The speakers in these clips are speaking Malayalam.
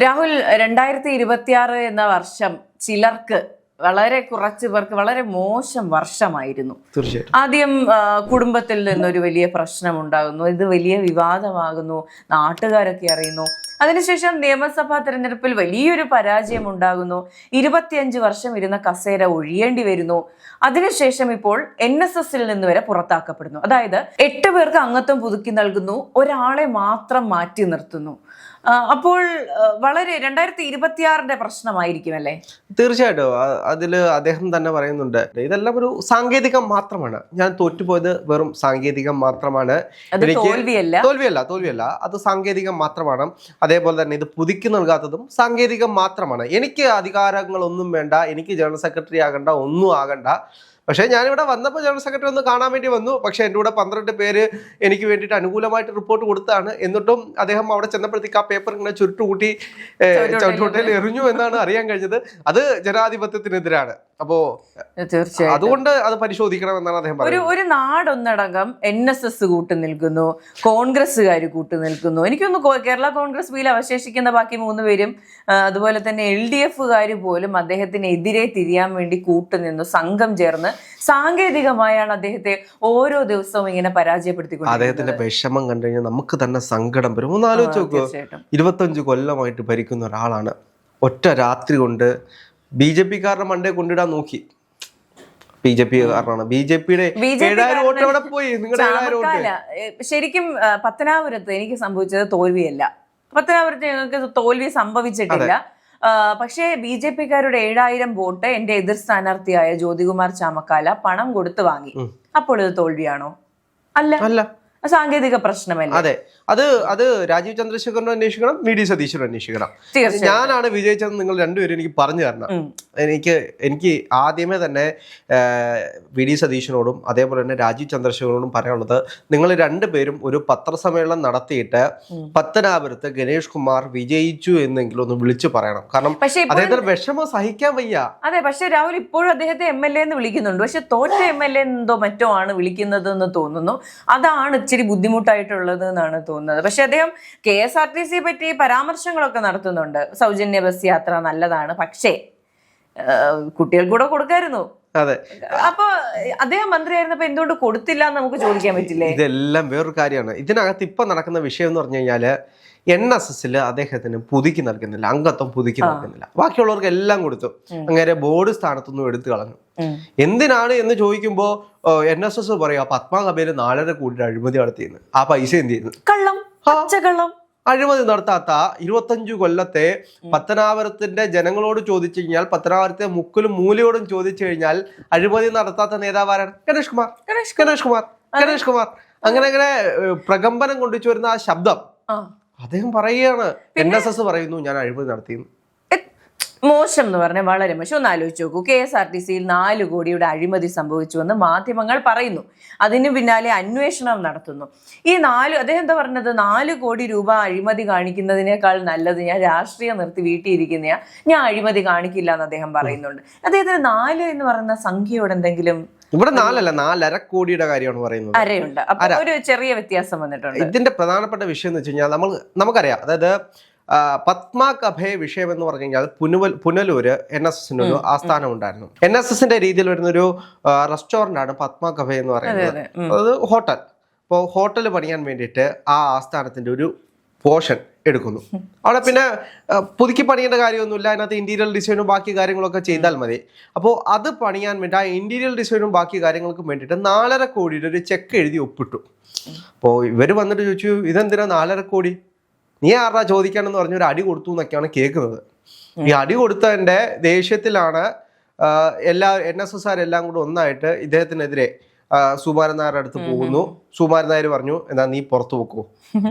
രാഹുൽ, 2026 എന്ന വർഷം ചിലർക്ക്, വളരെ കുറച്ചു പേർക്ക് വളരെ മോശം വർഷമായിരുന്നു. തീർച്ചയായിട്ടും. ആദ്യം കുടുംബത്തിൽ നിന്നൊരു വലിയ പ്രശ്നം ഉണ്ടാകുന്നു, ഇത് വലിയ വിവാദമാകുന്നു, നാട്ടുകാരൊക്കെ അറിയുന്നു. അതിനുശേഷം നിയമസഭാ തെരഞ്ഞെടുപ്പിൽ വലിയൊരു പരാജയം ഉണ്ടാകുന്നു, 25 വർഷം ഇരുന്ന കസേര ഒഴിയേണ്ടി വരുന്നു. അതിനുശേഷം ഇപ്പോൾ NSSൽ നിന്ന് വരെ പുറത്താക്കപ്പെടുന്നു. അതായത് 8 പേർക്ക് അംഗത്വം പുതുക്കി നൽകുന്നു, ഒരാളെ മാത്രം മാറ്റി നിർത്തുന്നു. അപ്പോൾ വളരെ 2026 പ്രശ്നമായിരിക്കും അല്ലേ? തീർച്ചയായിട്ടും. അതില് അദ്ദേഹം തന്നെ പറയുന്നുണ്ട്, ഇതെല്ലാം ഒരു സാങ്കേതികം മാത്രമാണ്, ഞാൻ തോറ്റുപോയത് വെറും സാങ്കേതികം മാത്രമാണ്, തോൽവിയല്ല, അത് സാങ്കേതികം മാത്രമാണ്. അതേപോലെ തന്നെ ഇത് പുതുക്കി നൽകാത്തതും സാങ്കേതികം മാത്രമാണ്. എനിക്ക് അധികാരങ്ങളൊന്നും വേണ്ട, എനിക്ക് ജനറൽ സെക്രട്ടറി ആകണ്ട, ഒന്നും ആകണ്ട. പക്ഷേ ഞാനിവിടെ വന്നപ്പോൾ ജനറൽ സെക്രട്ടറി ഒന്ന് കാണാൻ വേണ്ടി വന്നു. പക്ഷേ എൻ്റെ കൂടെ 12 പേര് എനിക്ക് വേണ്ടിയിട്ട് അനുകൂലമായിട്ട് റിപ്പോർട്ട് കൊടുത്താണ്. എന്നിട്ടും അദ്ദേഹം അവിടെ ചെന്നപ്പോഴത്തേക്ക് ആ പേപ്പർ ഇങ്ങനെ ചുരുട്ടുകൂട്ടി ചവിട്ടുകൊട്ടയിൽ എറിഞ്ഞു എന്നാണ് അറിയാൻ കഴിഞ്ഞത്. അത് ജനാധിപത്യത്തിനെതിരാണ്. അപ്പോ തീർച്ചയായും അതുകൊണ്ട് അത് പരിശോധിക്കണമെന്നാണ് അദ്ദേഹം പറയുന്നത്. ഒരു നാടൊന്നടങ്കം NSS കൂട്ടു നിൽക്കുന്നു, കോൺഗ്രസ്സുകാർ കൂട്ടു നിൽക്കുന്നു. എനിക്കൊന്ന് കേരള കോൺഗ്രസ് ബിയിൽ അവശേഷിക്കുന്ന ബാക്കി 3 പേരും, അതുപോലെ തന്നെ LDFകാർ പോലും അദ്ദേഹത്തിനെതിരെ തിരിയാൻ വേണ്ടി കൂട്ടുനിന്നു, സംഘം ചേർന്ന് സാങ്കേതികമായാണ് അദ്ദേഹത്തെ ഓരോ ദിവസവും ഇങ്ങനെ പരാജയപ്പെടുത്തിക്കൊണ്ട്. അദ്ദേഹത്തിന്റെ വിഷമം കണ്ടു കഴിഞ്ഞാൽ നമുക്ക് തന്നെ സങ്കടം വരും. ഒന്ന് ആലോചിച്ച് നോക്കൂ, 25 കൊല്ലമായിട്ട് ഭരിക്കുന്ന ഒരാളാണ്, ഒറ്റ രാത്രി കൊണ്ട് BJP-കാരുടെ മണ്ടേ കൊണ്ടിടാൻ നോക്കി. BJP-കാരനാണ്, BJP-യുടെ 7000 വോട്ട് എവിടെ പോയി? നിങ്ങളുടെ 7000 വോട്ട്. ശരിക്കും പത്തനാപുരത്ത് എനിക്ക് സംഭവിച്ചത് തോൽവിയല്ല. പത്തനാപുരത്ത് ഞങ്ങൾക്ക് തോൽവി സംഭവിച്ചിട്ടില്ല. പക്ഷേ BJP-കാരുടെ 7000 വോട്ട് എന്റെ എതിർ സ്ഥാനാർത്ഥിയായ ജ്യോതികുമാർ ചാമക്കാല പണം കൊടുത്ത് വാങ്ങി. അപ്പോൾ ഇത് തോൽവിയാണോ? അല്ല, സാങ്കേതിക പ്രശ്നമല്ല. അതെ, അത് രാജീവ് ചന്ദ്രശേഖരനും അന്വേഷിക്കണം, VD സതീശനും അന്വേഷിക്കണം. ഞാനാണ് വിജയിച്ചതെന്ന് നിങ്ങൾ രണ്ടുപേരും എനിക്ക് പറഞ്ഞു തരണം. എനിക്ക് ആദ്യമേ തന്നെ VD സതീശനോടും അതേപോലെ തന്നെ രാജീവ് ചന്ദ്രശേഖരനോടും പറയാനുള്ളത്, നിങ്ങൾ രണ്ടുപേരും ഒരു പത്രസമ്മേളനം നടത്തിയിട്ട് പത്തനാപുരത്ത് ഗണേഷ് കുമാർ വിജയിച്ചു എന്നെങ്കിലും ഒന്ന് വിളിച്ചു പറയണം. കാരണം അദ്ദേഹത്തിന് വിഷമം സഹിക്കാൻ വയ്യ. അതെ, പക്ഷെ രാഹുൽ ഇപ്പോഴും അദ്ദേഹത്തെ MLA എന്ന് വിളിക്കുന്നുണ്ട്. പക്ഷെ തോറ്റ MLA എന്തോ മറ്റോ ആണ് വിളിക്കുന്നത് എന്ന് തോന്നുന്നു. അതാണ് ഇച്ചിരി ബുദ്ധിമുട്ടായിട്ടുള്ളത് എന്നാണ് തോന്നുന്നത്. പക്ഷെ അദ്ദേഹം KSRTC പറ്റി പരാമർശങ്ങളൊക്കെ നടത്തുന്നുണ്ട്. സൗജന്യ ബസ് യാത്ര നല്ലതാണ്, പക്ഷേ കുട്ടികൾക്ക് കൂടെ കൊടുക്കായിരുന്നു. അതെ, അപ്പൊ അദ്ദേഹം മന്ത്രിയായിരുന്നപ്പോ എന്തുകൊണ്ട് കൊടുത്തില്ല എന്ന് നമുക്ക് ചോദിക്കാൻ പറ്റില്ലേ? ഇതെല്ലാം വേറൊരു കാര്യമാണ്. ഇതിനകത്ത് ഇപ്പൊ നടക്കുന്ന വിഷയം എന്ന് പറഞ്ഞു കഴിഞ്ഞാല് NSSൽ അദ്ദേഹത്തിന് പുതുക്കി നൽകുന്നില്ല, അംഗത്വം പുതുക്കി നൽകുന്നില്ല. ബാക്കിയുള്ളവർക്ക് എല്ലാം കൊടുത്തു. അങ്ങനെ ബോർഡ് സ്ഥാനത്തൊന്നും എടുത്തു കളഞ്ഞു. എന്തിനാണ് എന്ന് ചോദിക്കുമ്പോ NSS പറയാ പത്മനാഭയിൽ 4.5 കോടി അഴിമതി നടത്തിയെന്ന്. ആ പൈസ എന്ത് ചെയ്യുന്നു? കള്ളം. അഴിമതി നടത്താത്ത 25 കൊല്ലത്തെ പത്തനാപുരത്തിന്റെ ജനങ്ങളോട് ചോദിച്ചു കഴിഞ്ഞാൽ, പത്തനാപുരത്തെ മുക്കിലും മൂലയോടും ചോദിച്ചു കഴിഞ്ഞാൽ അഴിമതി നടത്താത്ത നേതാവാരാണ്? ഗണേഷ് കുമാർ. അങ്ങനെ പ്രകമ്പനം കൊണ്ടുവച്ചു വരുന്ന ആ ശബ്ദം അദ്ദേഹം പറയുകയാണ്. NSS പറയുന്നു ഞാൻ അഴിമതി നടത്തിയെന്ന്. മോശം എന്ന് പറഞ്ഞാൽ വളരെ മോശം. ഒന്ന് ആലോചിച്ച് നോക്കൂ, KSRTCയിൽ 4 കോടിയുടെ അഴിമതി സംഭവിച്ചുവെന്ന് മാധ്യമങ്ങൾ പറയുന്നു. അതിന് പിന്നാലെ അന്വേഷണം നടത്തുന്നു. അദ്ദേഹം എന്താ പറഞ്ഞത്? 4 കോടി രൂപ അഴിമതി കാണിക്കുന്നതിനേക്കാൾ നല്ലത് ഞാൻ രാഷ്ട്രീയം നിർത്തി വീട്ടിയിരിക്കുന്നയാ, ഞാൻ അഴിമതി കാണിക്കില്ല എന്ന് അദ്ദേഹം പറയുന്നുണ്ട്. അദ്ദേഹത്തിന് 4 എന്ന് പറയുന്ന സംഖ്യയോട് എന്തെങ്കിലും? ഇവിടെ 4 അല്ല, 4.5 കോടിയുടെ കാര്യമാണ് പറയുന്നത്. അരയുണ്ട്. അപ്പൊ ഒരു ചെറിയ വ്യത്യാസം വന്നിട്ടുണ്ട്. ഇതിന്റെ പ്രധാനപ്പെട്ട വിഷയം എന്ന് വെച്ച് കഴിഞ്ഞാൽ നമുക്കറിയാം, അതായത് പത്മാക് അഭയ വിഷയം എന്ന് പറഞ്ഞു കഴിഞ്ഞാൽ പുനലൂര് NSSന് ഒരു ആസ്ഥാനം ഉണ്ടായിരുന്നു. NSSന്റെ രീതിയിൽ വരുന്നൊരു റെസ്റ്റോറന്റ് ആണ് പത്മാക് അഭയ എന്ന് പറയുന്നത്. അത് ഹോട്ടൽ. അപ്പോൾ ഹോട്ടൽ പണിയാൻ വേണ്ടിയിട്ട് ആ ആസ്ഥാനത്തിന്റെ ഒരു പോർഷൻ എടുക്കുന്നു. അവിടെ പിന്നെ പുതുക്കി പണിയേണ്ട കാര്യമൊന്നുമില്ല, അതിനകത്ത് ഇന്റീരിയർ ഡിസൈനും ബാക്കി കാര്യങ്ങളൊക്കെ ചെയ്താൽ മതി. അപ്പോൾ അത് പണിയാൻ വേണ്ടി ആ ഇന്റീരിയർ ഡിസൈനും ബാക്കി കാര്യങ്ങൾക്കും വേണ്ടിയിട്ട് 4.5 കോടിയുടെ ഒരു ചെക്ക് എഴുതി ഒപ്പിട്ടു. അപ്പോൾ ഇവർ വന്നിട്ട് ചോദിച്ചു, ഇതെന്തിനാ 4.5 കോടി? നീ ആരാ ചോദിക്കാനെന്ന് പറഞ്ഞ ഒരു അടി കൊടുത്തു എന്നൊക്കെയാണ് കേൾക്കുന്നത്. ഈ അടി കൊടുത്തതിന്റെ ദേഷ്യത്തിലാണ് NSSകാരെല്ലാം കൂടെ ഒന്നായിട്ട് ഇദ്ദേഹത്തിനെതിരെ സുകുമാരൻ നായരുടെ അടുത്ത് പോകുന്നു. സുകുമാരൻ നായർ പറഞ്ഞു, എന്നാ നീ പുറത്തു പോക്കോ.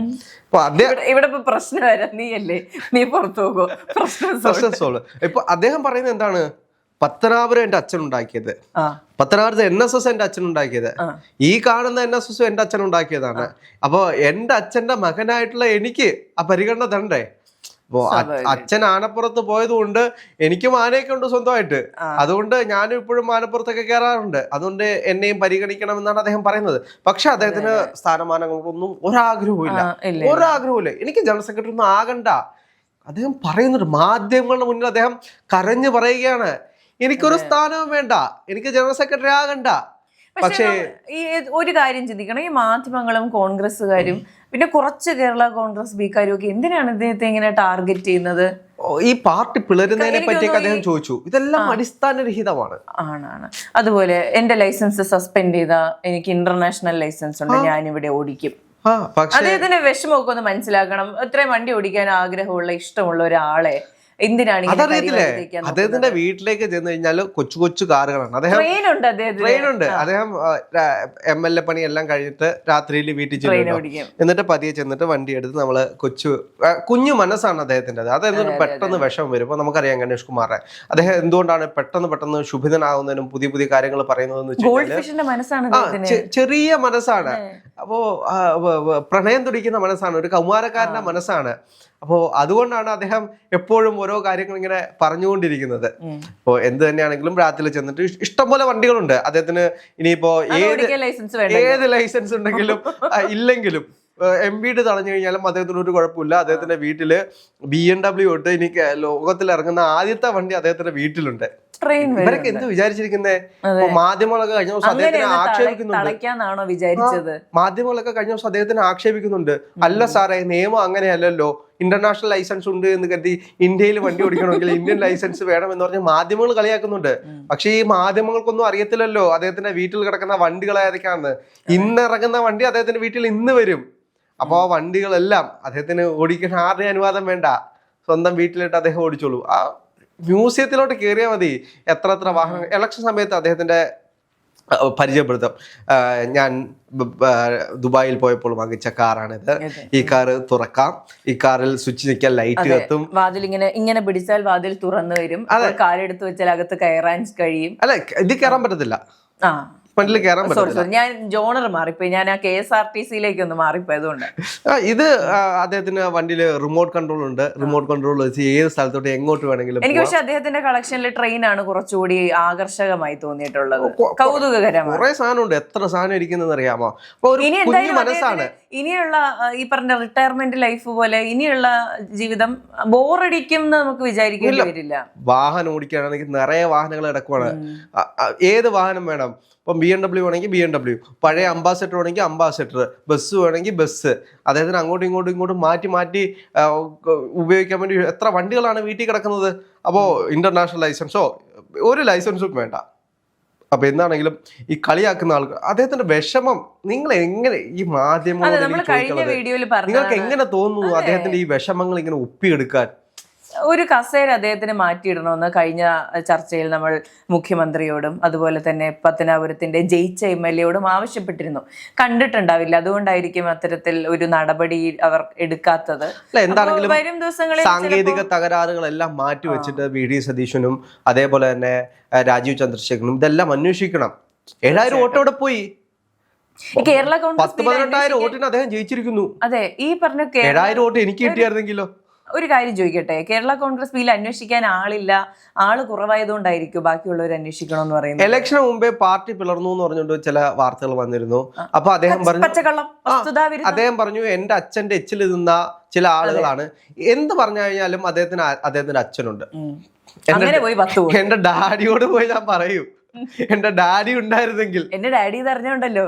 അപ്പൊ ഇവിടെ പ്രശ്നം വരാം, നീ പുറത്തു പോകോ, പ്രശ്നം സോൾവ്. ഇപ്പൊ അദ്ദേഹം പറയുന്നത് എന്താണ്? പത്തനാപുരം എന്റെ അച്ഛൻ ഉണ്ടാക്കിയത്, പത്തനാപുരത്ത് NSS എന്റെ അച്ഛൻ ഉണ്ടാക്കിയത്, ഈ കാണുന്ന NSS എന്റെ അച്ഛൻ ഉണ്ടാക്കിയതാണ്. അപ്പൊ എന്റെ അച്ഛന്റെ മകനായിട്ടുള്ള എനിക്ക് ആ പരിഗണന തരണ്ടേ? അപ്പോ അച്ഛൻ ആനപ്പുറത്ത് പോയത് കൊണ്ട് എനിക്കും ആനയൊക്കെ ഉണ്ട് സ്വന്തമായിട്ട്, അതുകൊണ്ട് ഞാനും ഇപ്പോഴും ആനപ്പുറത്തൊക്കെ കയറാറുണ്ട്, അതുകൊണ്ട് എന്നെയും പരിഗണിക്കണം എന്നാണ് അദ്ദേഹം പറയുന്നത്. പക്ഷെ അദ്ദേഹത്തിന് സ്ഥാനമാനങ്ങൾക്കൊന്നും ഒരാഗ്രഹവും ഇല്ല. എനിക്ക് ജനറൽ സെക്രട്ടറി ഒന്നും ആകണ്ട. അദ്ദേഹം പറയുന്നുണ്ട്, മാധ്യമങ്ങളുടെ മുന്നിൽ അദ്ദേഹം കരഞ്ഞു പറയുകയാണ്, എനിക്കൊരു സ്ഥാനവും വേണ്ട, എനിക്ക് ജനറൽ സെക്രട്ടറി ആകണ്ട. പക്ഷേ ഈ ഒരു കാര്യം ചിന്തിക്കണം, ഈ മാധ്യമങ്ങളും കോൺഗ്രസ്സുകാരും പിന്നെ കുറച്ച് കേരള കോൺഗ്രസ് ബിക്കാരും ഒക്കെ എന്തിനാണ് ഇദ്ദേഹത്തെ ഇങ്ങനെ ടാർഗറ്റ് ചെയ്യുന്നത്? ഈ പാർട്ടി പിളരുന്നതിനെ പറ്റിയൊക്കെ അദ്ദേഹം ചോദിച്ചു. ഇതെല്ലാം അടിസ്ഥാനരഹിതമാണ്. ആണ്. അതുപോലെ എന്റെ ലൈസൻസ് സസ്പെൻഡ് ചെയ്താ എനിക്ക് ഇന്റർനാഷണൽ ലൈസൻസ് ഉണ്ട്, ഞാനിവിടെ ഓടിക്കും. അദ്ദേഹത്തിന്റെ വിഷമമൊക്കെ ഒന്ന് മനസ്സിലാക്കണം. ഇത്രയും വണ്ടി ഓടിക്കാൻ ആഗ്രഹമുള്ള ഇഷ്ടമുള്ള ഒരാളെ എന്തിനാണ് അദ്ദേഹത്തിന്റെ വീട്ടിലേക്ക് ചെന്ന് കഴിഞ്ഞാൽ കൊച്ചു കൊച്ചു കാറുകളാണ്. അദ്ദേഹം ട്രെയിനുണ്ട്. അദ്ദേഹം MLA പണി എല്ലാം കഴിഞ്ഞിട്ട് രാത്രിയിൽ വീട്ടിൽ ചെല്ലും, എന്നിട്ട് പതിയെ ചെന്നിട്ട് വണ്ടി എടുത്ത് നമ്മള് കുഞ്ഞു മനസ്സാണ് അദ്ദേഹത്തിന്റെ. അതായത് പെട്ടെന്ന് വിഷമം വരുമ്പോൾ നമുക്കറിയാം ഗണേഷ് കുമാറെ അദ്ദേഹം എന്തുകൊണ്ടാണ് പെട്ടെന്ന് ശുഭിതനാകുന്നതിനും പുതിയ പുതിയ കാര്യങ്ങൾ പറയുന്നതെന്ന് വെച്ചാൽ ചെറിയ മനസ്സാണ്. അപ്പോ പ്രണയം തുടിക്കുന്ന മനസ്സാണ്, ഒരു കൗമാരക്കാരന്റെ മനസ്സാണ്. അപ്പോൾ അതുകൊണ്ടാണ് അദ്ദേഹം എപ്പോഴും ഓരോ കാര്യങ്ങൾ ഇങ്ങനെ പറഞ്ഞുകൊണ്ടിരിക്കുന്നത്. അപ്പോൾ എന്ത് തന്നെയാണെങ്കിലും രാത്രി ചെന്നിട്ട് ഇഷ്ടംപോലെ വണ്ടികളുണ്ട് അദ്ദേഹത്തിന്. ഇനിയിപ്പോ ഏത് ലൈസൻസ് ഉണ്ടെങ്കിലും ഇല്ലെങ്കിലും MVD തടഞ്ഞു കഴിഞ്ഞാലും അദ്ദേഹത്തിന് ഒരു കുഴപ്പമില്ല. അദ്ദേഹത്തിന്റെ വീട്ടില് BMW തൊട്ട് എനിക്ക് ലോകത്തിൽ ഇറങ്ങുന്ന ആദ്യത്തെ വണ്ടി അദ്ദേഹത്തിന്റെ വീട്ടിലുണ്ട്. ഇവരൊക്കെ എന്ത് വിചാരിച്ചിരിക്കുന്നേ? മാധ്യമങ്ങളൊക്കെ കഴിഞ്ഞ ദിവസം അദ്ദേഹത്തിനെ ആക്ഷേപിക്കുന്നുണ്ട്. മാധ്യമങ്ങളൊക്കെ കഴിഞ്ഞ ദിവസം അദ്ദേഹത്തിനെ ആക്ഷേപിക്കുന്നുണ്ട്. അല്ല സാറേ, നിയമം അങ്ങനെയല്ലല്ലോ, ഇന്റർനാഷണൽ ലൈസൻസ് ഉണ്ട് എന്ന് കരുതി ഇന്ത്യയിൽ വണ്ടി ഓടിക്കണമെങ്കിൽ ഇന്ത്യൻ ലൈസൻസ് വേണം എന്ന് പറഞ്ഞ് മാധ്യമങ്ങൾ കളിയാക്കുന്നുണ്ട്. പക്ഷെ ഈ മാധ്യമങ്ങൾക്കൊന്നും അറിയത്തില്ലല്ലോ അദ്ദേഹത്തിന്റെ വീട്ടിൽ കിടക്കുന്ന വണ്ടികൾ ഏതൊക്കെയാണെന്ന്. ഇന്ന് ഇറങ്ങുന്ന വണ്ടി അദ്ദേഹത്തിന്റെ വീട്ടിൽ ഇന്ന് വരും. അപ്പൊ ആ വണ്ടികളെല്ലാം അദ്ദേഹത്തിന് ഓടിക്കാൻ ആരുടെയും അനുവാദം വേണ്ട, സ്വന്തം വീട്ടിലിട്ട് അദ്ദേഹം ഓടിച്ചോളൂ. ആ മ്യൂസിയത്തിലോട്ട് കയറിയാൽ മതി, എത്ര വാഹനങ്ങൾ. ഇലക്ഷൻ സമയത്ത് അദ്ദേഹത്തിന്റെ പരിചയപ്പെടുത്തും, ഞാൻ ദുബായിൽ പോയപ്പോൾ വാങ്ങിച്ച കാറാണിത്, ഈ കാറ് തുറക്കാം, ഈ കാറിൽ സ്വിച്ച് നിൽക്കാൻ ലൈറ്റ് കത്തും, വാതിൽ ഇങ്ങനെ പിടിച്ചാൽ വാതിൽ തുറന്നു വരും, കാലെടുത്ത് വെച്ചാൽ അകത്ത് കയറാൻ കഴിയും. അല്ല, ഇത് കയറാൻ പറ്റത്തില്ല, വണ്ടിയിൽ കയറാൻ പറ്റില്ല. ഞാൻ ജോണർ മാറിപ്പോയി, ഞാൻ ആ KSRTC ഒന്ന് മാറിപ്പോയതുകൊണ്ട്. ഇത് അദ്ദേഹത്തിന് വണ്ടിയിൽ റിമോട്ട് കൺട്രോൾ ഉണ്ട്. റിമോട്ട് കൺട്രോൾ വെച്ച് ഏത് സ്ഥലത്തോട്ട് എങ്ങോട്ട് വേണമെങ്കിലും. എനിക്ക് പക്ഷെ അദ്ദേഹത്തിന്റെ കളക്ഷനിൽ ട്രെയിനാണ് കുറച്ചുകൂടി ആകർഷകമായി തോന്നിയിട്ടുള്ളത്, കൗതുകകരമാണ്. കുറെ സാധനമുണ്ട്, എത്ര സാധനം ഇരിക്കുന്നത് അറിയാമോ? ഇനി മനസ്സാണ് ഇനിയുള്ള ഈ പറഞ്ഞ റിട്ടയർമെന്റ് ലൈഫ് പോലെ ഇനിയുള്ള ജീവിതം ബോറടിക്കും എന്ന് നമുക്ക് വിചാരിക്കേണ്ടി വരില്ല. വാഹനം ഓടിക്കുകയാണെങ്കിൽ നിറയെ വാഹനങ്ങൾ കിടക്കുവാണ്. ഏത് വാഹനം വേണം? ഇപ്പം BMW വേണമെങ്കിൽ BMW, പഴയ അംബാസഡർ വേണമെങ്കിൽ അംബാസഡർ, ബസ് വേണമെങ്കിൽ ബസ്. അദ്ദേഹത്തിന് അങ്ങോട്ടും ഇങ്ങോട്ടും മാറ്റി ഉപയോഗിക്കാൻ വേണ്ടി എത്ര വണ്ടികളാണ് വീട്ടിൽ കിടക്കുന്നത്. അപ്പോൾ ഇന്റർനാഷണൽ ലൈസൻസോ ഒരു ലൈസൻസും വേണ്ട. അപ്പൊ എന്താണെങ്കിലും ഈ കളിയാക്കുന്ന ആൾക്ക് അദ്ദേഹത്തിന്റെ വിഷമം നിങ്ങൾ എങ്ങനെ ഈ മാധ്യമങ്ങളോട് നിങ്ങൾക്ക് എങ്ങനെ തോന്നുന്നു അദ്ദേഹത്തിന്റെ ഈ വിഷമങ്ങൾ ഇങ്ങനെ ഒപ്പിയെടുക്കാൻ? ഒരു കസേര അദ്ദേഹത്തിന് മാറ്റിയിടണമെന്ന് കഴിഞ്ഞ ചർച്ചയിൽ നമ്മൾ മുഖ്യമന്ത്രിയോടും അതുപോലെ തന്നെ പത്തനാപുരത്തിന്റെ ജയിച്ച MLA ആവശ്യപ്പെട്ടിരുന്നു. കണ്ടിട്ടുണ്ടാവില്ല, അതുകൊണ്ടായിരിക്കും അത്തരത്തിൽ ഒരു നടപടി അവർ എടുക്കാത്തത്. എന്താണെങ്കിലും വരും ദിവസങ്ങളിൽ സാങ്കേതിക തകരാറുകളെല്ലാം മാറ്റിവെച്ചിട്ട് VD സതീശനും അതേപോലെ തന്നെ രാജീവ് ചന്ദ്രശേഖരനും ഇതെല്ലാം അന്വേഷിക്കണം. 7000 വോട്ടോടെ പോയി, കേരള കോൺഗ്രസ് 18,000 വോട്ടിന് അദ്ദേഹം ജയിച്ചിരിക്കുന്നു. അതെ, ഈ പറഞ്ഞ 7000 വോട്ട് എനിക്ക് കിട്ടിയായിരുന്നെങ്കിലോ? ഒരു കാര്യം ചോദിക്കട്ടെ, കേരള കോൺഗ്രസ് ബിൽ അന്വേഷിക്കാൻ ആളില്ല, ആള് കുറവായതുകൊണ്ടായിരിക്കും ബാക്കിയുള്ളവർ അന്വേഷിക്കണമെന്ന് പറയുന്നത്. ഇലക്ഷന് മുമ്പേ പാർട്ടി പിളർന്നു എന്ന് പറഞ്ഞുകൊണ്ട് ചില വാർത്തകൾ വന്നിരുന്നു. അപ്പൊ അദ്ദേഹം പറഞ്ഞു എന്റെ അച്ഛന്റെ എച്ചിൽ നിന്ന ചില ആളുകളാണ്. എന്ത് പറഞ്ഞു കഴിഞ്ഞാലും അദ്ദേഹത്തിന്റെ അച്ഛനുണ്ട്. എന്റെ ഡാഡിയോട് പോയി ഞാൻ പറയൂ, എന്റെ ഡാഡി ഉണ്ടായിരുന്നെങ്കിൽ. എന്റെ ഡാഡി അറിഞ്ഞുണ്ടല്ലോ.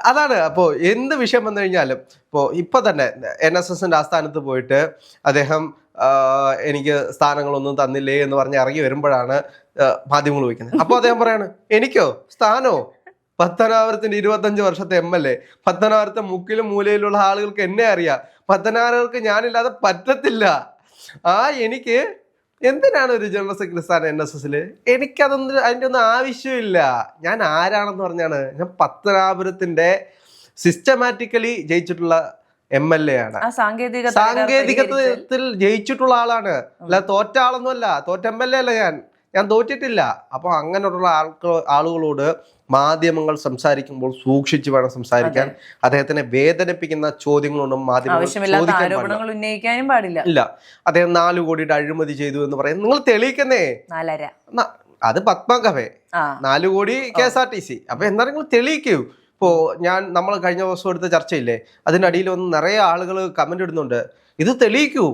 അതാണ്. അപ്പോ എന്ത് വിഷയം വന്നു കഴിഞ്ഞാലും ഇപ്പൊ തന്നെ NSSന്റെ ആസ്ഥാനത്ത് പോയിട്ട് അദ്ദേഹം എനിക്ക് സ്ഥാനങ്ങളൊന്നും തന്നില്ലേ എന്ന് പറഞ്ഞ് ഇറങ്ങി വരുമ്പോഴാണ് മാധ്യമങ്ങൾ ചോദിക്കുന്നത്. അപ്പൊ അദ്ദേഹം പറയാണ്, എനിക്കോ സ്ഥാനോ? പത്തനാപുരത്തിന്റെ 25 വർഷത്തെ MLA, പത്തനാപുരത്തെ മുക്കിലും മൂലയിലുള്ള ആളുകൾക്ക് എന്നെ അറിയാം, പത്തനാപുരർക്ക് ഞാനില്ലാതെ പറ്റത്തില്ല. എനിക്ക് എന്തിനാണ് ഒരു ജനറൽ സെക്രട്ടറി സ്ഥാനം NSSല്? എനിക്കതൊന്നും അതിൻ്റെ ഒന്നും ആവശ്യമില്ല. ഞാൻ ആരാണെന്ന് പറഞ്ഞാണ്, ഞാൻ പത്തനാപുരത്തിന്റെ സിസ്റ്റമാറ്റിക്കലി ജയിച്ചിട്ടുള്ള MLA ആണ്. സാങ്കേതികത്തിൽ ജയിച്ചിട്ടുള്ള ആളാണ്, അല്ല തോറ്റ ആളൊന്നുമല്ല, തോറ്റ MLA അല്ല ഞാൻ തോറ്റിട്ടില്ല. അപ്പൊ അങ്ങനെയുള്ള ആളുകളോട് മാധ്യമങ്ങൾ സംസാരിക്കുമ്പോൾ സൂക്ഷിച്ചു വേണം സംസാരിക്കാൻ. അദ്ദേഹത്തിനെ വേദനിപ്പിക്കുന്ന ചോദ്യങ്ങളൊന്നും മാധ്യമങ്ങൾ ഉന്നയിക്കാനും പാടില്ല. ഇല്ല. അദ്ദേഹം 4 കോടിയുടെ അഴിമതി ചെയ്തു എന്ന് പറയുന്നത് നിങ്ങൾ തെളിയിക്കുന്നേ. 4.5 അത് പത്മകഭേ, 4 കോടി KSRTC. അപ്പൊ എന്താ നിങ്ങൾ തെളിയിക്കൂ. നമ്മൾ കഴിഞ്ഞ ദിവസം എടുത്ത ചർച്ചയില്ലേ, അതിന്റെ അടിയിൽ നിറയെ ആളുകൾ കമന്റ് ഇടുന്നുണ്ട്. ഇത് തെളിയിക്കൂ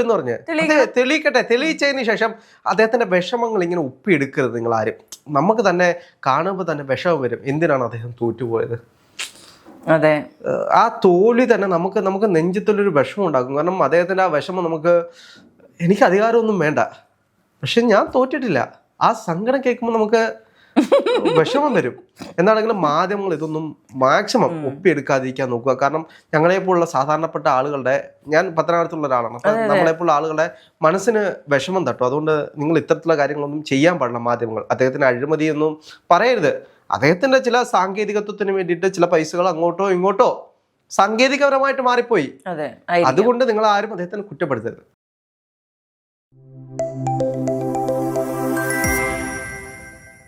എന്ന് പറഞ്ഞ് അതെ തെളിയിക്കട്ടെ. തെളിയിച്ചതിന് ശേഷം അദ്ദേഹത്തിന്റെ വിഷമങ്ങൾ ഇങ്ങനെ ഒപ്പിയെടുക്കരുത് നിങ്ങൾ ആരും. നമുക്ക് തന്നെ കാണുമ്പോൾ തന്നെ വിഷമം വരും. എന്തിനാണ് അദ്ദേഹം തോറ്റുപോയത്? അതെ, ആ തോൽവി തന്നെ നമുക്ക് നെഞ്ചത്തുള്ളൊരു വിഷമം ഉണ്ടാക്കും. കാരണം അദ്ദേഹത്തിന്റെ ആ വിഷമം നമുക്ക്, എനിക്ക് അധികാരമൊന്നും വേണ്ട, പക്ഷെ ഞാൻ തോറ്റിട്ടില്ല, ആ സങ്കടം കേൾക്കുമ്പോൾ നമുക്ക് വിഷമം വരും. എന്താണെങ്കിലും മാധ്യമങ്ങൾ ഇതൊന്നും മാക്സിമം ഒപ്പിയെടുക്കാതിരിക്കാൻ നോക്കുക. കാരണം ഞങ്ങളെപ്പോലുള്ള സാധാരണപ്പെട്ട ആളുകളുടെ, ഞാൻ പത്തനാപുരത്തുള്ള ഒരാളാണ്, അപ്പൊ നമ്മളെപ്പോലുള്ള ആളുകളുടെ മനസ്സിന് വിഷമം തട്ടും. അതുകൊണ്ട് നിങ്ങൾ ഇത്തരത്തിലുള്ള കാര്യങ്ങളൊന്നും ചെയ്യാൻ പാടില്ല. മാധ്യമങ്ങൾ അദ്ദേഹത്തിന് അഴിമതിയൊന്നും പറയരുത്. അദ്ദേഹത്തിന്റെ ചില സാങ്കേതികത്വത്തിന് വേണ്ടിയിട്ട് ചില പൈസകൾ അങ്ങോട്ടോ ഇങ്ങോട്ടോ സാങ്കേതികപരമായിട്ട് മാറിപ്പോയി. അതുകൊണ്ട് നിങ്ങൾ ആരും അദ്ദേഹത്തിന് കുറ്റപ്പെടുത്തരുത്.